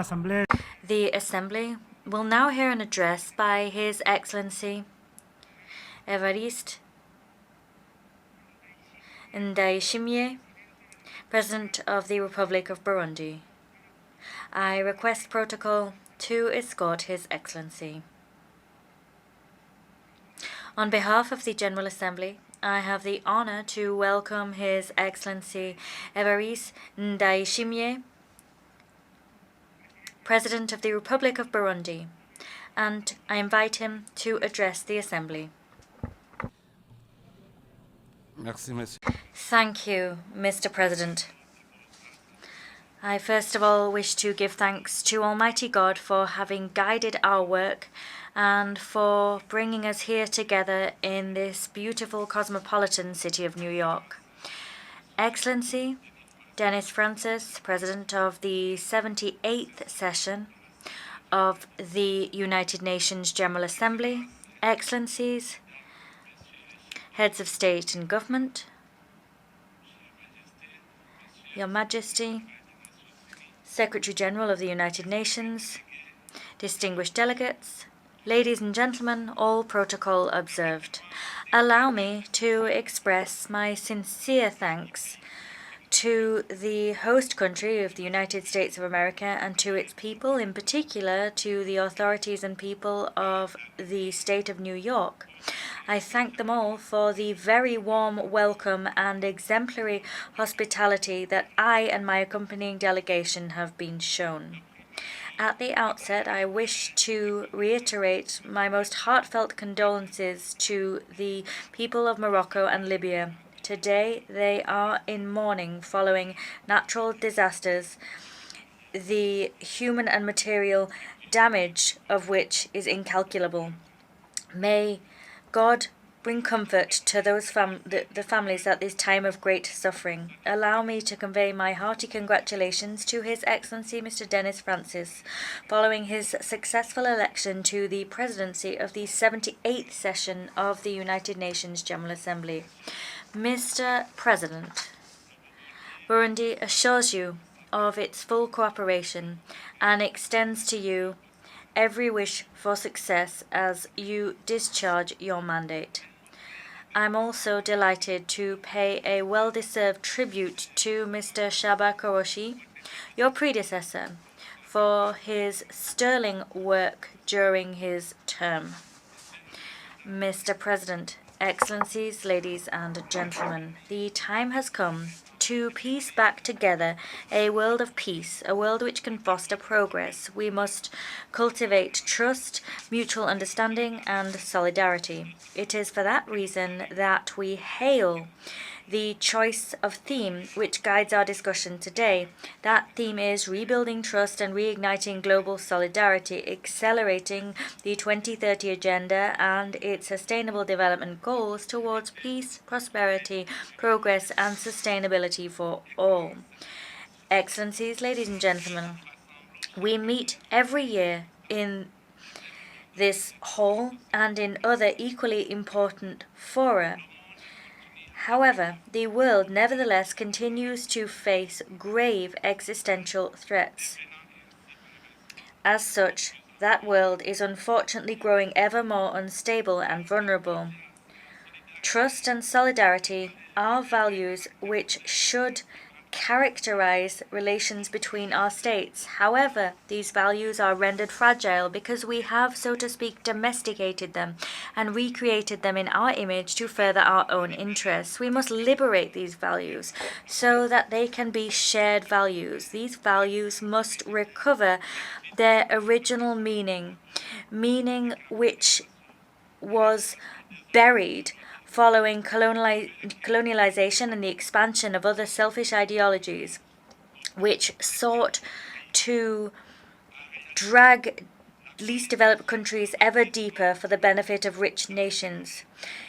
The Assembly will now hear an address by His Excellency Evariste Ndayishimiye, President of the Republic of Burundi. I request protocol to escort His Excellency. On behalf of the General Assembly, I have the honor to welcome His Excellency Evariste Ndayishimiye, President of the Republic of Burundi, and I invite him to address the Assembly. Thank you, Mr. President. I first of all wish to give thanks to Almighty God for having guided our work and for bringing us here together in this beautiful cosmopolitan city of New York. Excellency Dennis Francis, President of the 78th session of the United Nations General Assembly, Excellencies, Heads of State and Government, Your Majesty, Secretary General of the United Nations, distinguished delegates, ladies and gentlemen, all protocol observed. Allow me to express my sincere thanks to the host country of the United States of America and to its people, in particular to the authorities and people of the state of New York. I thank them all for the very warm welcome and exemplary hospitality that I and my accompanying delegation have been shown. At the outset, I wish to reiterate my most heartfelt condolences to the people of Morocco and Libya. Today, they are in mourning following natural disasters, the human and material damage of which is incalculable. May God bring comfort to those the families at this time of great suffering. Allow me to convey my hearty congratulations to His Excellency Mr. Dennis Francis, following his successful election to the presidency of the 78th session of the United Nations General Assembly. Mr. President, Burundi assures you of its full cooperation and extends to you every wish for success as you discharge your mandate. I'm also delighted to pay a well-deserved tribute to Mr. Shaba Koroshi, your predecessor, for his sterling work during his term. Mr. President, Excellencies, ladies and gentlemen, the time has come to piece back together a world of peace, a world which can foster progress. We must cultivate trust, mutual understanding, and solidarity. It is for that reason that we hail the choice of theme which guides our discussion today. That theme is rebuilding trust and reigniting global solidarity, accelerating the 2030 Agenda and its sustainable development goals towards peace, prosperity, progress, and sustainability for all. Excellencies, ladies and gentlemen, we meet every year in this hall and in other equally important fora. However, the world nevertheless continues to face grave existential threats. As such, that world is unfortunately growing ever more unstable and vulnerable. Trust and solidarity are values which should characterize relations between our states. However, these values are rendered fragile because we have, so to speak, domesticated them and recreated them in our image to further our own interests. We must liberate these values so that they can be shared values. These values must recover their original meaning which was buried following colonialization and the expansion of other selfish ideologies, which sought to drag least developed countries ever deeper for the benefit of rich nations.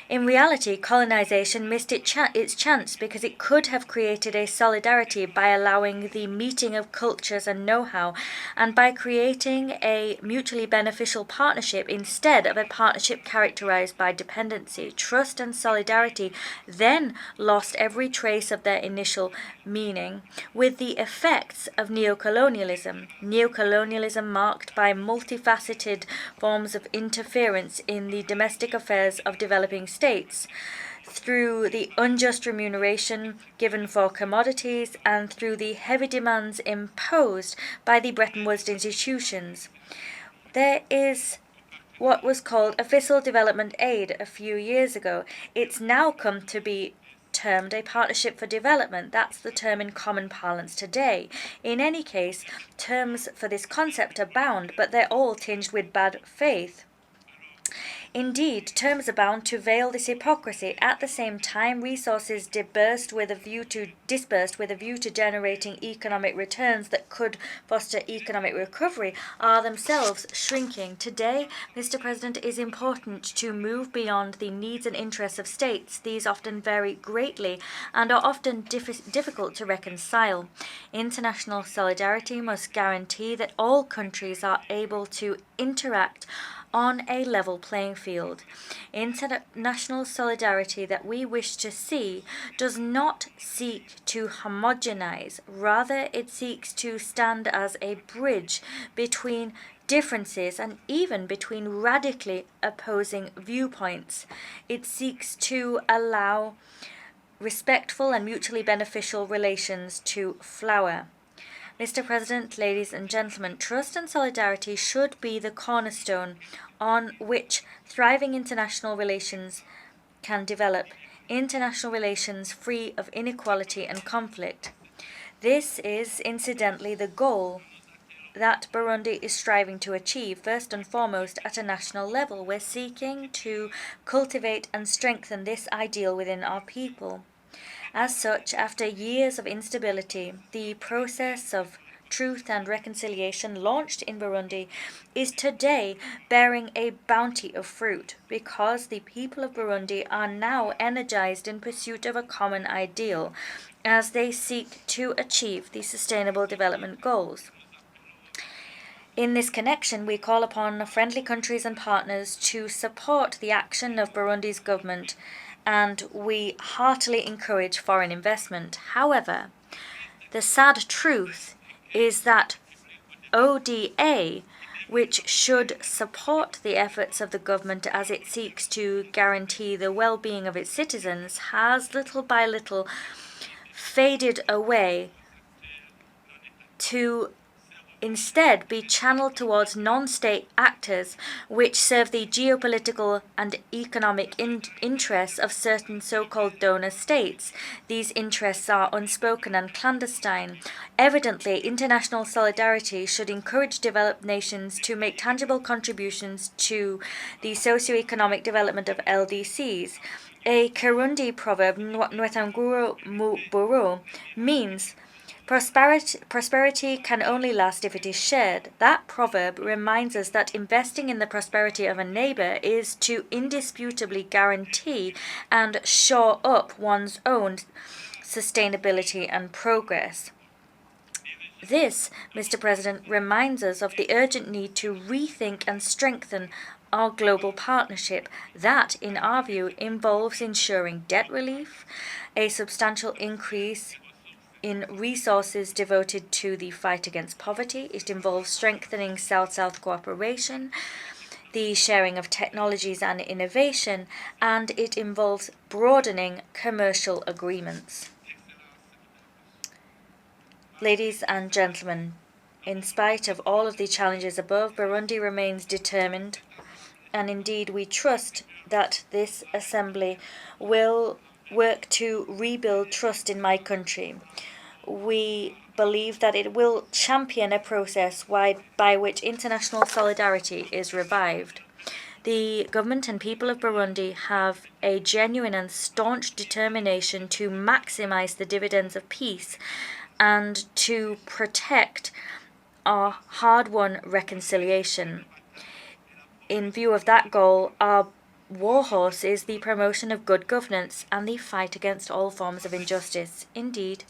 In reality, colonization missed its chance because it could have created a solidarity by allowing the meeting of cultures and know-how, and by creating a mutually beneficial partnership instead of a partnership characterized by dependency. Trust and solidarity then lost every trace of their initial meaning, with the effects of neocolonialism. Neocolonialism marked by multifaceted forms of interference in the domestic affairs of developing states, through the unjust remuneration given for commodities and through the heavy demands imposed by the Bretton Woods institutions. There is what was called official development aid a few years ago. It's now come to be termed a partnership for development. That's the term in common parlance today. In any case, terms for this concept abound, but they're all tinged with bad faith. Indeed, terms abound to veil this hypocrisy. At the same time, resources dispersed with a view to generating economic returns that could foster economic recovery are themselves shrinking. Today, Mr. President, it is important to move beyond the needs and interests of states. These often vary greatly and are often difficult to reconcile. International solidarity must guarantee that all countries are able to interact on a level playing field. International solidarity that we wish to see does not seek to homogenize, rather it seeks to stand as a bridge between differences and even between radically opposing viewpoints. It seeks to allow respectful and mutually beneficial relations to flower. Mr. President, ladies and gentlemen, trust and solidarity should be the cornerstone on which thriving international relations can develop, international relations free of inequality and conflict. This is, incidentally, the goal that Burundi is striving to achieve, first and foremost at a national level. We're seeking to cultivate and strengthen this ideal within our people. As such, after years of instability, the process of truth and reconciliation launched in Burundi is today bearing a bounty of fruit, because the people of Burundi are now energized in pursuit of a common ideal as they seek to achieve the Sustainable Development Goals. In this connection, we call upon friendly countries and partners to support the action of Burundi's government, and we heartily encourage foreign investment. However, the sad truth is that ODA, which should support the efforts of the government as it seeks to guarantee the well-being of its citizens, has little by little faded away to instead be channeled towards non-state actors which serve the geopolitical and economic interests of certain so-called donor states. These interests are unspoken and clandestine. Evidently, international solidarity should encourage developed nations to make tangible contributions to the socio-economic development of LDCs. A Kirundi proverb, Nwetanguro Muburu, means prosperity can only last if it is shared. That proverb reminds us that investing in the prosperity of a neighbor is to indisputably guarantee and shore up one's own sustainability and progress. This, Mr. President, reminds us of the urgent need to rethink and strengthen our global partnership. That, in our view, involves ensuring debt relief, a substantial increase in resources devoted to the fight against poverty. It involves strengthening South-South cooperation, the sharing of technologies and innovation, and it involves broadening commercial agreements. Ladies and gentlemen, in spite of all of the challenges above, Burundi remains determined, and indeed we trust that this assembly will work to rebuild trust in my country. We believe that it will champion a process by which international solidarity is revived. The government and people of Burundi have a genuine and staunch determination to maximize the dividends of peace and to protect our hard-won reconciliation. In view of that goal, our warhorse is the promotion of good governance and the fight against all forms of injustice. Indeed,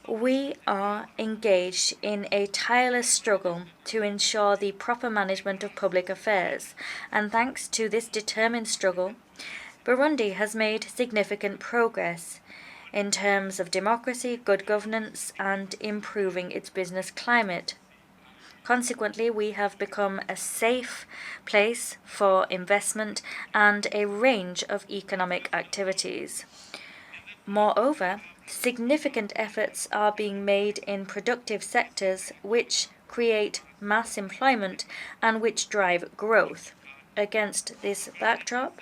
we are engaged in a tireless struggle to ensure the proper management of public affairs, and thanks to this determined struggle, Burundi has made significant progress in terms of democracy, good governance, and improving its business climate. Consequently, we have become a safe place for investment and a range of economic activities. Moreover, significant efforts are being made in productive sectors which create mass employment and which drive growth. Against this backdrop,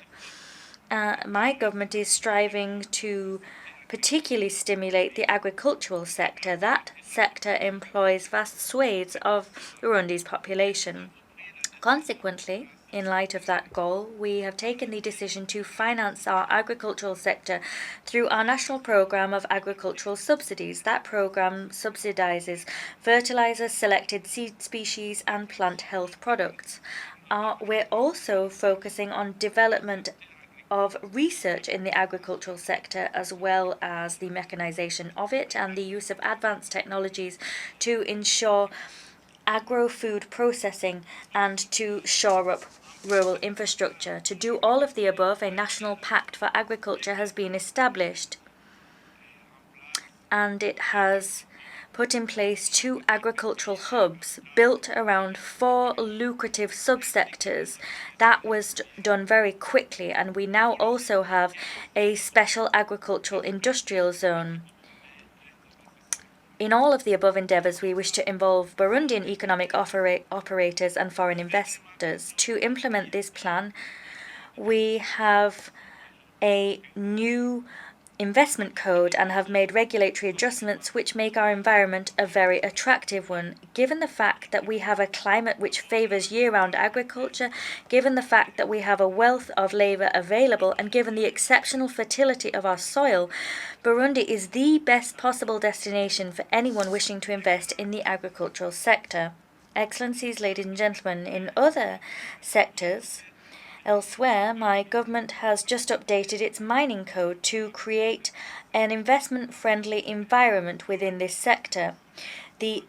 my government is striving to particularly stimulate the agricultural sector. That sector employs vast swathes of Burundi's population. Consequently, in light of that goal, we have taken the decision to finance our agricultural sector through our national program of agricultural subsidies. That program subsidizes fertilizers, selected seed species, and plant health products. We're also focusing on development of research in the agricultural sector, as well as the mechanization of it and the use of advanced technologies to ensure agro-food processing and to shore up rural infrastructure. To do all of the above, a national pact for agriculture has been established, and it has put in place 2 agricultural hubs built around 4 lucrative subsectors. That was done very quickly, and we now also have a special agricultural industrial zone. In all of the above endeavours, we wish to involve Burundian economic operators and foreign investors. To implement this plan, we have a new investment code and have made regulatory adjustments which make our environment a very attractive one. Given the fact that we have a climate which favours year-round agriculture, given the fact that we have a wealth of labour available, and given the exceptional fertility of our soil, Burundi is the best possible destination for anyone wishing to invest in the agricultural sector. Excellencies, ladies and gentlemen, in other sectors, elsewhere, my government has just updated its mining code to create an investment-friendly environment within this sector. The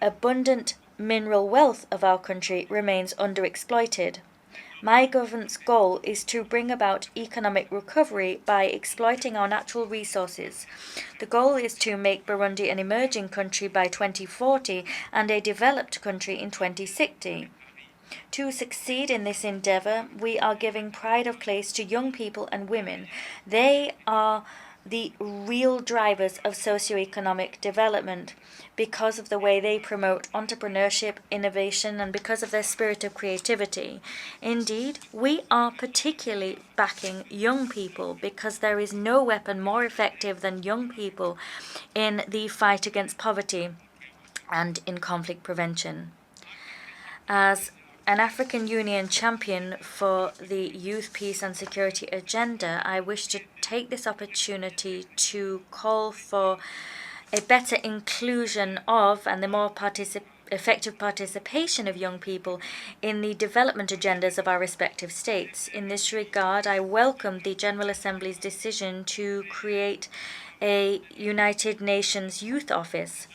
abundant mineral wealth of our country remains underexploited. My government's goal is to bring about economic recovery by exploiting our natural resources. The goal is to make Burundi an emerging country by 2040 and a developed country in 2060. To succeed in this endeavour, we are giving pride of place to young people and women. They are the real drivers of socio-economic development because of the way they promote entrepreneurship, innovation, and because of their spirit of creativity. Indeed, we are particularly backing young people because there is no weapon more effective than young people in the fight against poverty and in conflict prevention. As an African Union champion for the Youth, Peace and Security agenda, I wish to take this opportunity to call for a better inclusion of and the more effective participation of young people in the development agendas of our respective states. In this regard, I welcome the General Assembly's decision to create a United Nations Youth Office.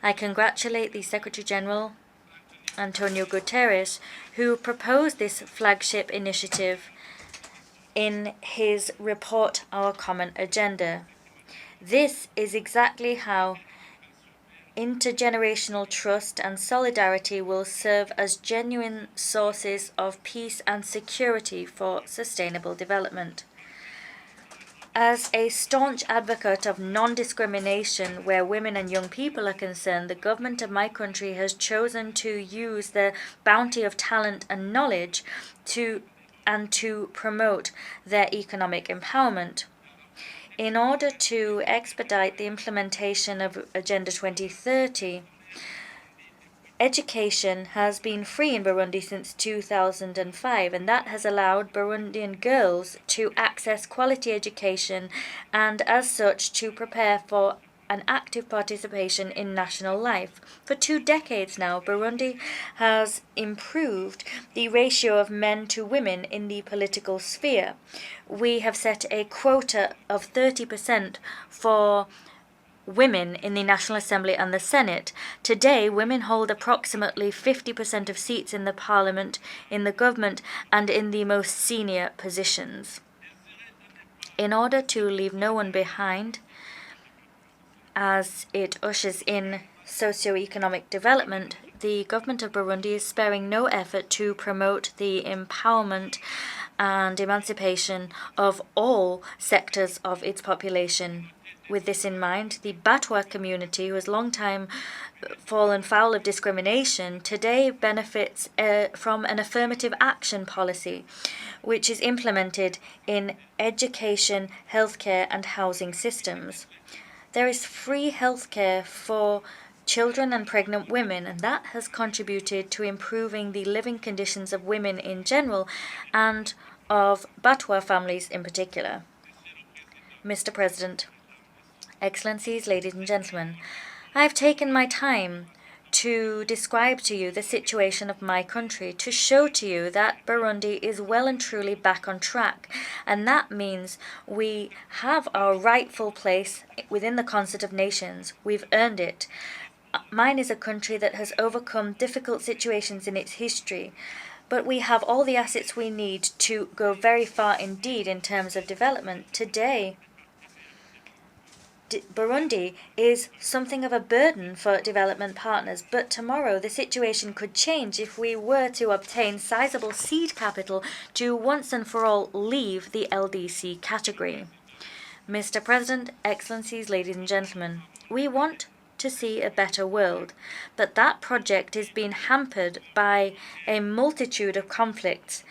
I congratulate the Secretary General, Antonio Guterres, who proposed this flagship initiative in his report, Our Common Agenda. This is exactly how intergenerational trust and solidarity will serve as genuine sources of peace and security for sustainable development. As a staunch advocate of non-discrimination where women and young people are concerned, the government of my country has chosen to use the bounty of talent and knowledge to promote their economic empowerment. In order to expedite the implementation of Agenda 2030, education has been free in Burundi since 2005, and that has allowed Burundian girls to access quality education and, as such, to prepare for an active participation in national life. For 2 decades now, Burundi has improved the ratio of men to women in the political sphere. We have set a quota of 30% for women in the National Assembly and the Senate. Today, women hold approximately 50% of seats in the parliament, in the government, and in the most senior positions. In order to leave no one behind, as it ushers in socio-economic development, the government of Burundi is sparing no effort to promote the empowerment and emancipation of all sectors of its population. With this in mind, the Batwa community, who has long time fallen foul of discrimination, today benefits from an affirmative action policy, which is implemented in education, healthcare, and housing systems. There is free healthcare for children and pregnant women, and that has contributed to improving the living conditions of women in general and of Batwa families in particular. Mr. President, Excellencies, ladies and gentlemen, I have taken my time to describe to you the situation of my country, to show to you that Burundi is well and truly back on track, and that means we have our rightful place within the concert of nations. We've earned it. Mine is a country that has overcome difficult situations in its history, but we have all the assets we need to go very far indeed in terms of development. Today, Burundi is something of a burden for development partners, but tomorrow the situation could change if we were to obtain sizable seed capital to once and for all leave the LDC category. Mr. President, Excellencies, ladies and gentlemen, we want to see a better world, but that project is being hampered by a multitude of conflicts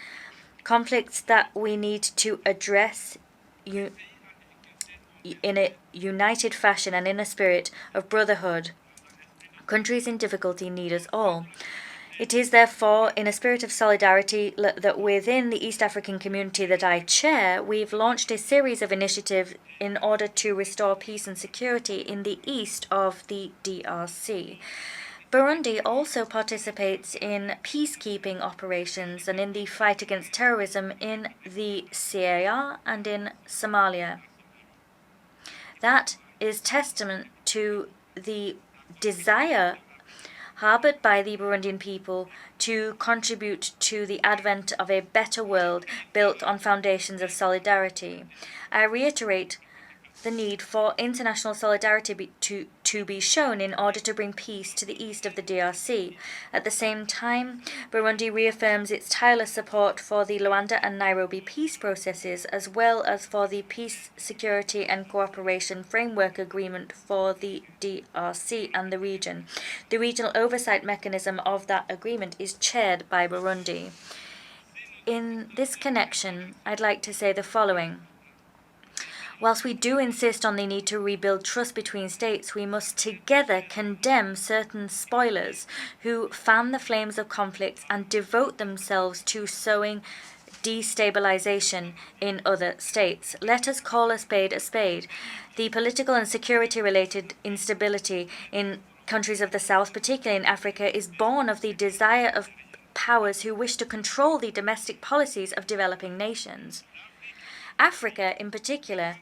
that we need to address in a united fashion and in a spirit of brotherhood. Countries in difficulty need us all. It is therefore in a spirit of solidarity that within the East African community that I chair, we've launched a series of initiatives in order to restore peace and security in the east of the DRC. Burundi also participates in peacekeeping operations and in the fight against terrorism in the CAR and in Somalia. That is testament to the desire harbored by the Burundian people to contribute to the advent of a better world built on foundations of solidarity. I reiterate the need for international solidarity to be shown in order to bring peace to the east of the DRC. At the same time, Burundi reaffirms its tireless support for the Luanda and Nairobi peace processes, as well as for the Peace, Security and Cooperation Framework Agreement for the DRC and the region. The regional oversight mechanism of that agreement is chaired by Burundi. In this connection, I'd like to say the following. Whilst we do insist on the need to rebuild trust between states, we must together condemn certain spoilers who fan the flames of conflicts and devote themselves to sowing destabilization in other states. Let us call a spade a spade. The political and security-related instability in countries of the South, particularly in Africa, is born of the desire of powers who wish to control the domestic policies of developing nations. Africa, in particular,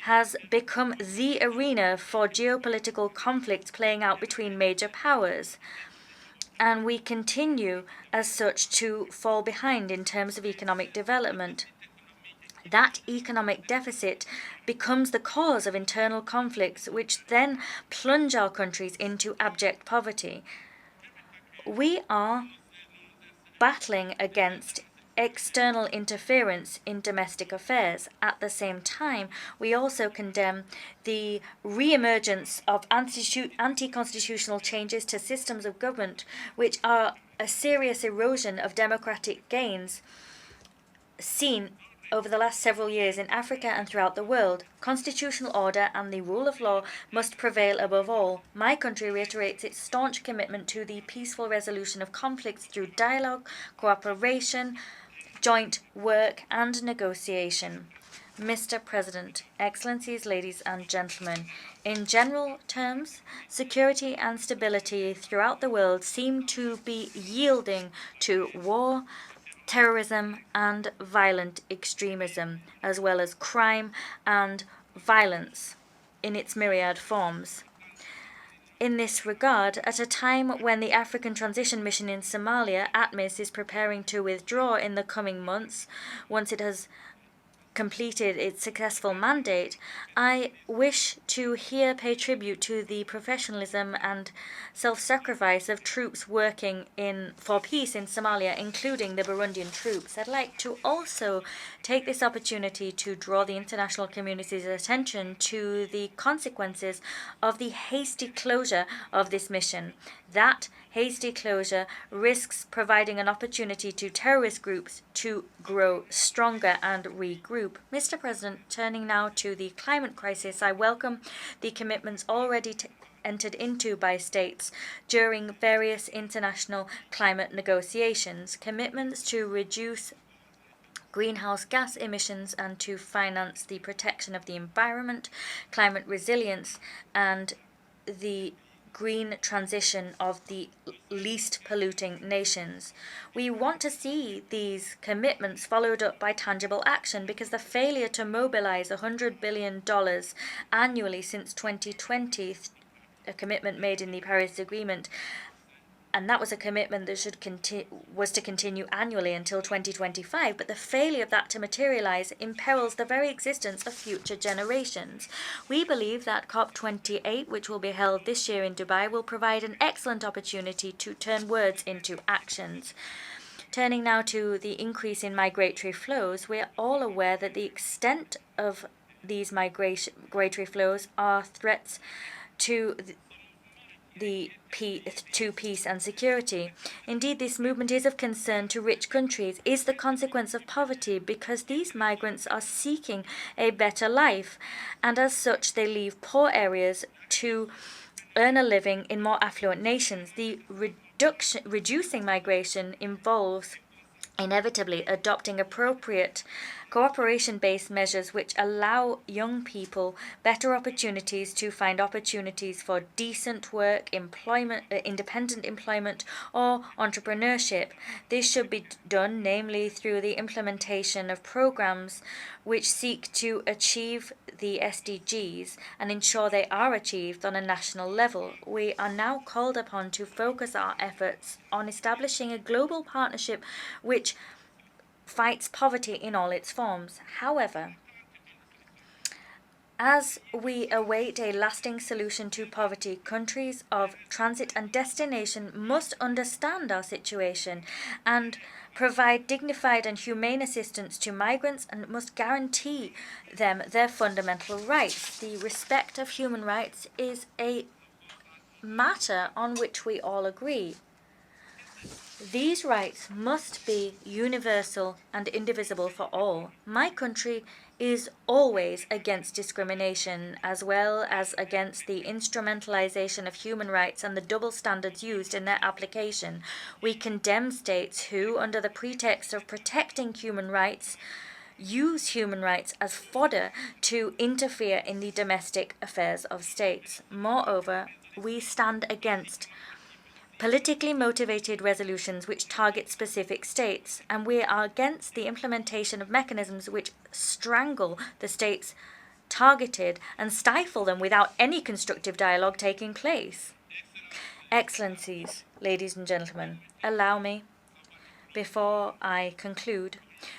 has become the arena for geopolitical conflicts playing out between major powers, and we continue as such to fall behind in terms of economic development. That economic deficit becomes the cause of internal conflicts, which then plunge our countries into abject poverty. We are battling against external interference in domestic affairs. At the same time, we also condemn the re-emergence of anti-constitutional changes to systems of government, which are a serious erosion of democratic gains seen over the last several years in Africa and throughout the world. Constitutional order and the rule of law must prevail above all. My country reiterates its staunch commitment to the peaceful resolution of conflicts through dialogue, cooperation, joint work and negotiation. Mr. President, Excellencies, ladies and gentlemen, in general terms, security and stability throughout the world seem to be yielding to war, terrorism, and violent extremism, as well as crime and violence in its myriad forms. In this regard, at a time when the African Transition Mission in Somalia, ATMIS, is preparing to withdraw in the coming months, once it has completed its successful mandate, I wish to here pay tribute to the professionalism and self-sacrifice of troops working for peace in Somalia, including the Burundian troops. I'd like to also take this opportunity to draw the international community's attention to the consequences of the hasty closure of this mission. That hasty closure risks providing an opportunity to terrorist groups to grow stronger and regroup. Mr. President, turning now to the climate crisis, I welcome the commitments already entered into by states during various international climate negotiations, commitments to reduce greenhouse gas emissions and to finance the protection of the environment, climate resilience, and the green transition of the least polluting nations. We want to see these commitments followed up by tangible action, because the failure to mobilize $100 billion annually since 2020, a commitment made in the Paris Agreement, and that was a commitment that was to continue annually until 2025, but the failure of that to materialize imperils the very existence of future generations. We believe that COP28, which will be held this year in Dubai, will provide an excellent opportunity to turn words into actions. Turning now to the increase in migratory flows, we are all aware that the extent of these migratory flows are threats to peace and security. Indeed, this movement is of concern to rich countries, is the consequence of poverty, because these migrants are seeking a better life, and as such they leave poor areas to earn a living in more affluent nations. The reducing migration involves inevitably adopting appropriate cooperation-based measures which allow young people better opportunities to find opportunities for decent work, employment, independent employment, or entrepreneurship. This should be done namely through the implementation of programs which seek to achieve the SDGs and ensure they are achieved on a national level. We are now called upon to focus our efforts on establishing a global partnership which fights poverty in all its forms. However, as we await a lasting solution to poverty, countries of transit and destination must understand our situation and provide dignified and humane assistance to migrants, and must guarantee them their fundamental rights. The respect of human rights is a matter on which we all agree. These rights must be universal and indivisible for all. My country is always against discrimination, as well as against the instrumentalization of human rights and the double standards used in their application. We condemn states who, under the pretext of protecting human rights, use human rights as fodder to interfere in the domestic affairs of states. Moreover, we stand against politically motivated resolutions which target specific states, and we are against the implementation of mechanisms which strangle the states targeted and stifle them without any constructive dialogue taking place. Excellencies, ladies and gentlemen, allow me, before I conclude,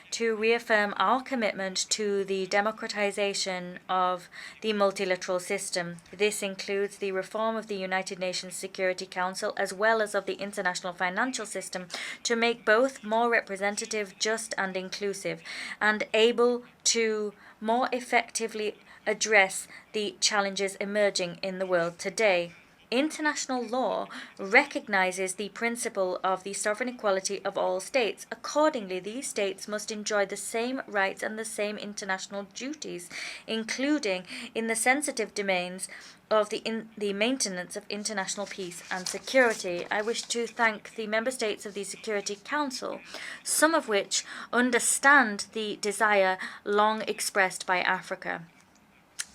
to reaffirm our commitment to the democratization of the multilateral system. This includes the reform of the United Nations Security Council as well as of the international financial system to make both more representative, just and inclusive, and able to more effectively address the challenges emerging in the world today. International law recognizes the principle of the sovereign equality of all states. Accordingly, these states must enjoy the same rights and the same international duties, including in the sensitive domains of the maintenance of international peace and security. I wish to thank the member states of the Security Council, some of which understand the desire long expressed by Africa.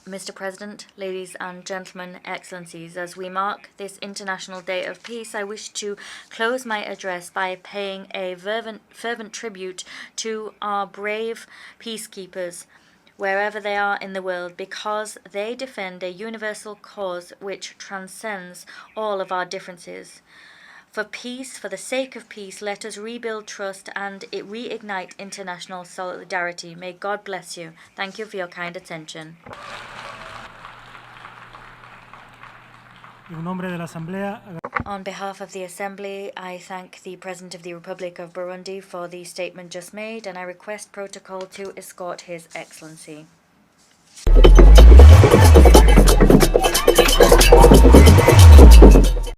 Mr. President, ladies and gentlemen, excellencies, as we mark this International Day of Peace, I wish to close my address by paying a fervent tribute to our brave peacekeepers, wherever they are in the world, because they defend a universal cause which transcends all of our differences. For peace, for the sake of peace, let us rebuild trust and reignite international solidarity. May God bless you. Thank you for your kind attention. On behalf of the Assembly, I thank the President of the Republic of Burundi for the statement just made, and I request protocol to escort His Excellency.